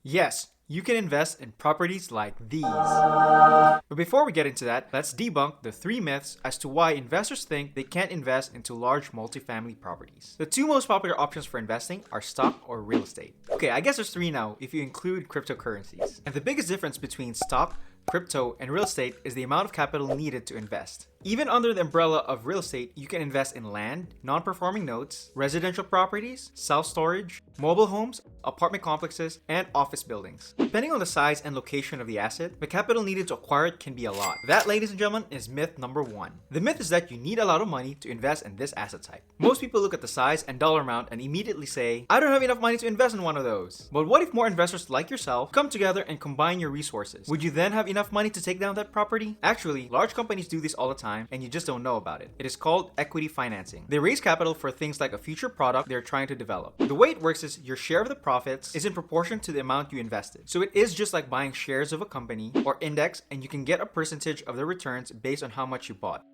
Yes, you can invest in properties like these. But before we get into that, let's debunk the 3 myths as to why investors think they can't invest into large multifamily properties. The 2 most popular options for investing are stock or real estate. Okay, I guess there's 3 now if you include cryptocurrencies. And the biggest difference between stock, crypto, and real estate is the amount of capital needed to invest. Even under the umbrella of real estate, you can invest in land, non-performing notes, residential properties, self-storage, mobile homes, apartment complexes, and office buildings. Depending on the size and location of the asset, the capital needed to acquire it can be a lot. That, ladies and gentlemen, is myth number 1. The myth is that you need a lot of money to invest in this asset type. Most people look at the size and dollar amount and immediately say, I don't have enough money to invest in one of those. But what if more investors like yourself come together and combine your resources? Would you then have enough money to take down that property? Actually, large companies do this all the time and you just don't know about it. It is called equity financing. They raise capital for things like a future product they're trying to develop. The way it works is your share of the profits is in proportion to the amount you invested. So it is just like buying shares of a company or index, and you can get a percentage of the returns based on how much you bought.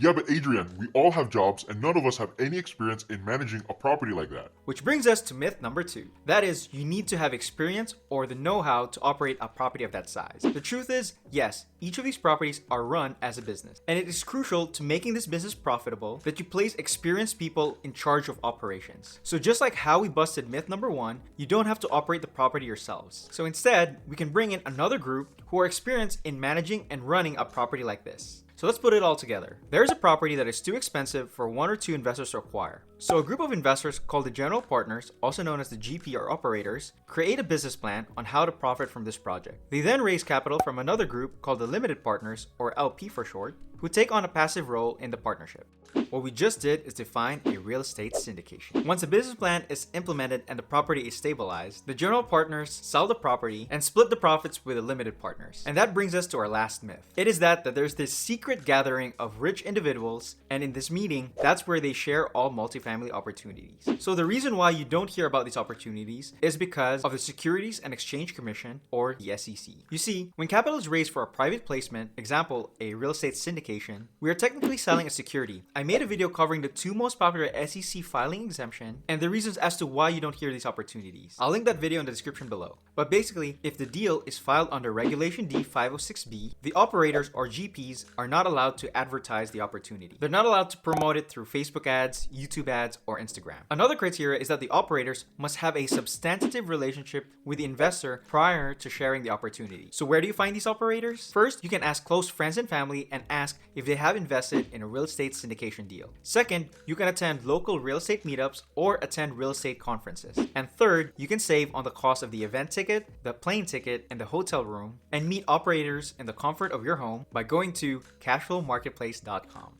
Yeah, but Adrian, we all have jobs and none of us have any experience in managing a property like that. Which brings us to myth number 2. That is, you need to have experience or the know-how to operate a property of that size. The truth is, yes, each of these properties are run as a business. And it is crucial to making this business profitable that you place experienced people in charge of operations. So just like how we busted myth number 1, you don't have to operate the property yourselves. So instead, we can bring in another group who are experienced in managing and running a property like this. So let's put it all together. There's a property that is too expensive for 1 or 2 investors to acquire. So a group of investors called the general partners, also known as the GP or operators, create a business plan on how to profit from this project. They then raise capital from another group called the limited partners, or LP for short, who take on a passive role in the partnership. What we just did is define a real estate syndication. Once a business plan is implemented and the property is stabilized, the general partners sell the property and split the profits with the limited partners. And that brings us to our last myth. It is that there's this secret gathering of rich individuals, and in this meeting, that's where they share all multifamily opportunities. So the reason why you don't hear about these opportunities is because of the Securities and Exchange Commission, or the SEC. You see, when capital is raised for a private placement, example, a real estate syndication, we are technically selling a security. I made a video covering the 2 most popular SEC filing exemption and the reasons as to why you don't hear these opportunities. I'll link that video in the description below. But basically, if the deal is filed under Regulation D 506B, the operators or GPs are not allowed to advertise the opportunity. They're not allowed to promote it through Facebook ads, YouTube ads, or Instagram. Another criteria is that the operators must have a substantive relationship with the investor prior to sharing the opportunity. So where do you find these operators? First, you can ask close friends and family and ask if they have invested in a real estate syndication deal. Second, you can attend local real estate meetups or attend real estate conferences. And third, you can save on the cost of the event ticket, the plane ticket, and the hotel room, and meet operators in the comfort of your home by going to cashflowmarketplace.com.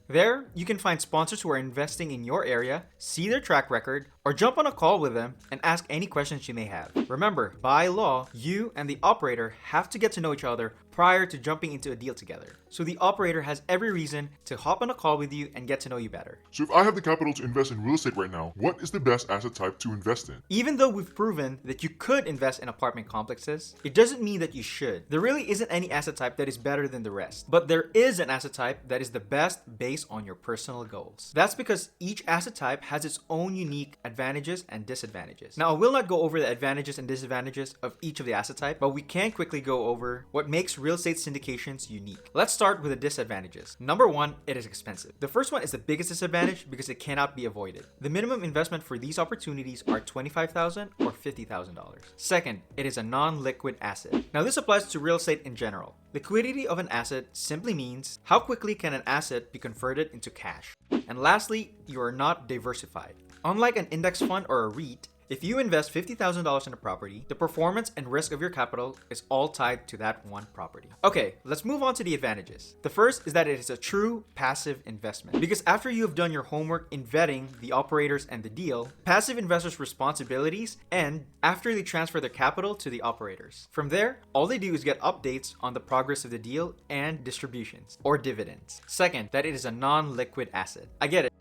There, you can find sponsors who are investing in your area, see their track record, or jump on a call with them and ask any questions you may have. Remember, by law, you and the operator have to get to know each other prior to jumping into a deal together. So the operator has every reason to hop on a call with you and get to know you better. So if I have the capital to invest in real estate right now, what is the best asset type to invest in? Even though we've proven that you could invest in apartment complexes, it doesn't mean that you should. There really isn't any asset type that is better than the rest. But there is an asset type that is the best based on your personal goals. That's because each asset type has its own unique advantages and disadvantages. Now, I will not go over the advantages and disadvantages of each of the asset type, but we can quickly go over what makes real estate syndications unique. Let's start with the disadvantages. Number 1, it is expensive. The first one is the biggest disadvantage because it cannot be avoided. The minimum investment for these opportunities are $25,000 or $50,000. Second, it is a non-liquid asset. Now, this applies to real estate in general. Liquidity of an asset simply means how quickly can an asset be converted into cash. And lastly, you are not diversified. Unlike an index fund or a REIT, if you invest $50,000 in a property, the performance and risk of your capital is all tied to that one property. Okay, let's move on to the advantages. The first is that it is a true passive investment. Because after you have done your homework in vetting the operators and the deal, passive investors' responsibilities end after they transfer their capital to the operators. From there, all they do is get updates on the progress of the deal and distributions, or dividends. Second, that it is a non-liquid asset. I get it.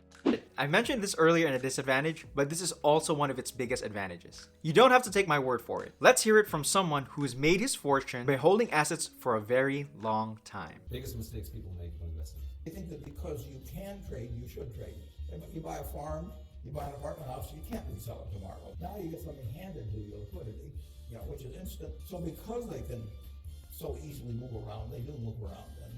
I mentioned this earlier in a disadvantage, but this is also one of its biggest advantages. You don't have to take my word for it. Let's hear it from someone who has made his fortune by holding assets for a very long time. Biggest mistakes people make when investing. I think that because you can trade, you should trade. You buy a farm, You buy an apartment house, you can't resell it tomorrow. Now you get something handed to you, liquidity, which is instant. So because they can so easily move around, they do move around, and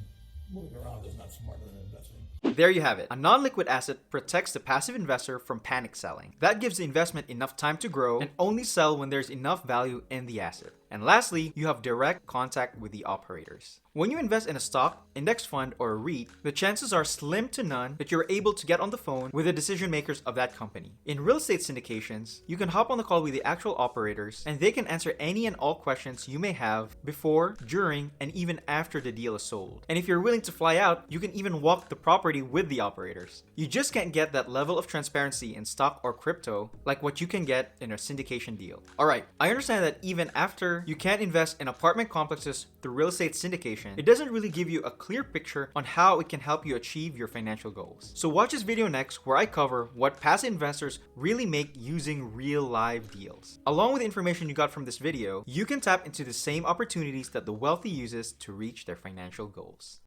moving around is not smarter than investing. There you have it. A non-liquid asset protects the passive investor from panic selling. That gives the investment enough time to grow and only sell when there's enough value in the asset. And lastly, you have direct contact with the operators. When you invest in a stock, index fund, or a REIT, the chances are slim to none that you're able to get on the phone with the decision makers of that company. In real estate syndications, you can hop on the call with the actual operators and they can answer any and all questions you may have before, during, and even after the deal is sold. And if you're willing to fly out, you can even walk the property with the operators. You just can't get that level of transparency in stock or crypto like what you can get in a syndication deal. Alright, I understand that even after you can't invest in apartment complexes through real estate syndication, it doesn't really give you a clear picture on how it can help you achieve your financial goals. So watch this video next where I cover what passive investors really make using real live deals. Along with the information you got from this video, you can tap into the same opportunities that the wealthy uses to reach their financial goals.